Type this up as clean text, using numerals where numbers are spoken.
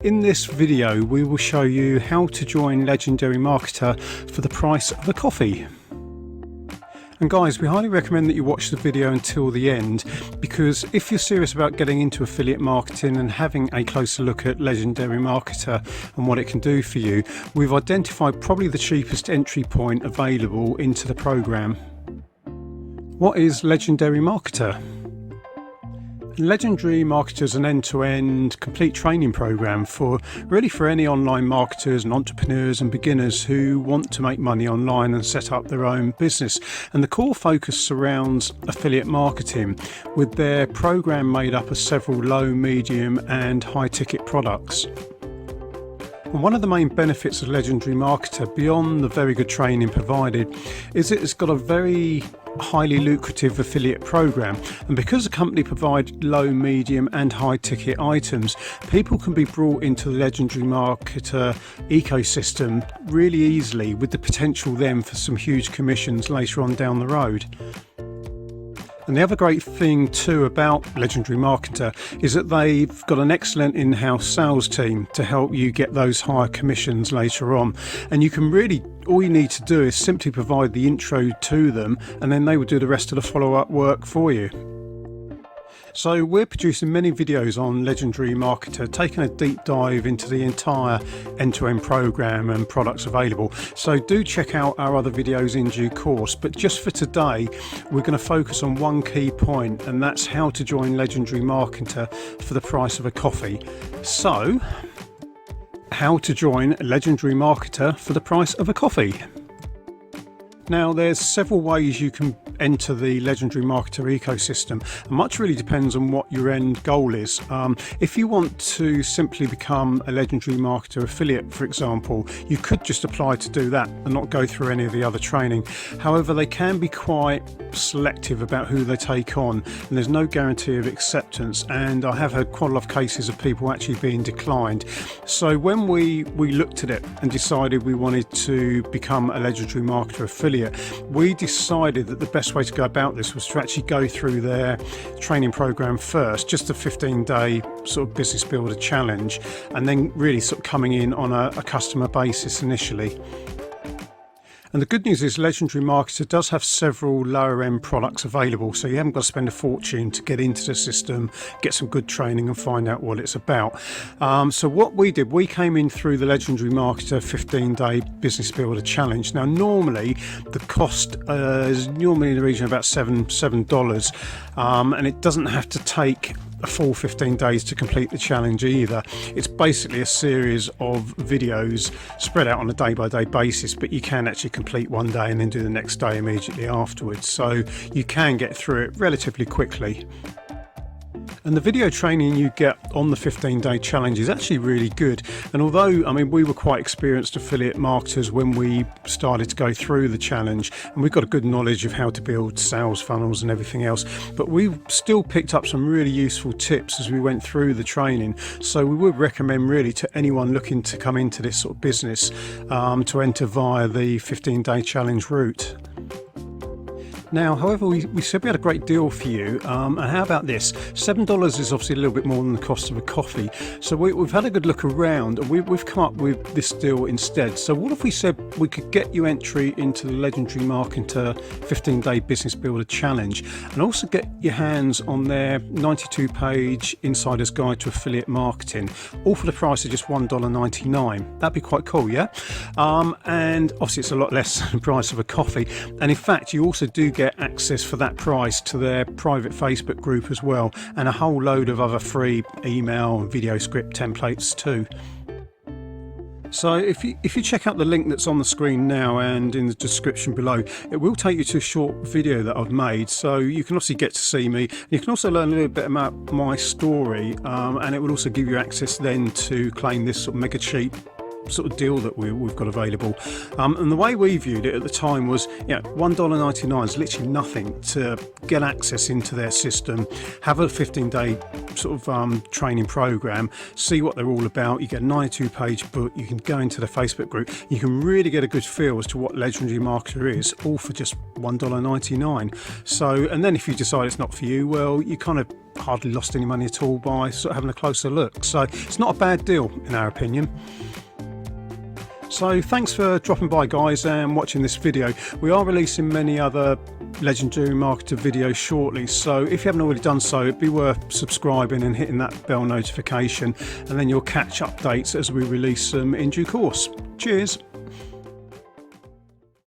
In this video we will show you how to join Legendary Marketer for the price of a coffee. And guys, we highly recommend that you watch the video until the end, because if you're serious about getting into affiliate marketing and having a closer look at Legendary Marketer and what it can do for you, we've identified probably the cheapest entry point available into the program. What is Legendary Marketer? Legendary Marketer is an end-to-end complete training program for any online marketers and entrepreneurs and beginners who want to make money online and set up their own business. And the core focus surrounds affiliate marketing, with their program made up of several low, medium and high ticket products. And one of the main benefits of Legendary Marketer, beyond the very good training provided, is that it's got a very highly lucrative affiliate program. And because the company provides low, medium and high ticket items, people can be brought into the Legendary Marketer ecosystem really easily, with the potential then for some huge commissions later on down the road. And the other great thing too about Legendary Marketer is that they've got an excellent in-house sales team to help you get those higher commissions later on. And you can really, all you need to do is simply provide the intro to them, and then they will do the rest of the follow-up work for you. So we're producing many videos on Legendary Marketer, taking a deep dive into the entire end-to-end program and products available. So do check out our other videos in due course, but just for today we're going to focus on one key point, and that's how to join Legendary Marketer for the price of a coffee. So, how to join Legendary Marketer for the price of a coffee. Now, there's several ways you can enter the Legendary Marketer ecosystem, and much really depends on what your end goal is. If you want to simply become a Legendary Marketer affiliate, for example, you could just apply to do that and not go through any of the other training. However, they can be quite selective about who they take on, and there's no guarantee of acceptance, and I have had quite a lot of cases of people actually being declined. So when we looked at it and decided we wanted to become a Legendary Marketer affiliate, we decided that the best way to go about this was to actually go through their training program first, just a 15-day sort of business builder challenge, and then really sort of coming in on a customer basis initially. And the good news is Legendary Marketer does have several lower end products available, so you haven't got to spend a fortune to get into the system, get some good training and find out what it's about. So what we did, we came in through the Legendary Marketer 15-day business builder challenge. Now normally the cost is normally in the region of about $7, and it doesn't have to take a full 15 days to complete the challenge either. It's basically a series of videos spread out on a day-by-day basis, but you can actually complete one day and then do the next day immediately afterwards, so you can get through it relatively quickly. And the video training you get on the 15-day challenge is actually really good. And although, I mean, we were quite experienced affiliate marketers when we started to go through the challenge, and we've got a good knowledge of how to build sales funnels and everything else, but we still picked up some really useful tips as we went through the training. So we would recommend really to anyone looking to come into this sort of business to enter via the 15-day challenge route. Now, however, we said we had a great deal for you, and how about this? $7 is obviously a little bit more than the cost of a coffee, so we've had a good look around, and we've come up with this deal instead. So what if we said we could get you entry into the Legendary Marketer 15-day business builder challenge, and also get your hands on their 92-page insider's guide to affiliate marketing, all for the price of just $1.99. That'd be quite cool, yeah? And obviously it's a lot less than the price of a coffee, and in fact you also do get access for that price to their private Facebook group as well, and a whole load of other free email and video script templates too. So if you check out the link that's on the screen now and in the description below, it will take you to a short video that I've made, so you can obviously get to see me. You can also learn a little bit about my story, and it will also give you access then to claim this sort of mega cheap sort of deal that we've got available. And the way we viewed it at the time was, $1.99 is literally nothing to get access into their system, have a 15-day sort of training program, see what they're all about. You get a 92-page book, you can go into the Facebook group, you can really get a good feel as to what Legendary Marketer is, all for just $1.99. So, and then if you decide it's not for you, well, you kind of hardly lost any money at all by sort of having a closer look. So it's not a bad deal in our opinion. So thanks for dropping by, guys, and watching this video. We are releasing many other Legendary Marketer videos shortly, so if you haven't already done so, it'd be worth subscribing and hitting that bell notification, and then you'll catch updates as we release them in due course. Cheers.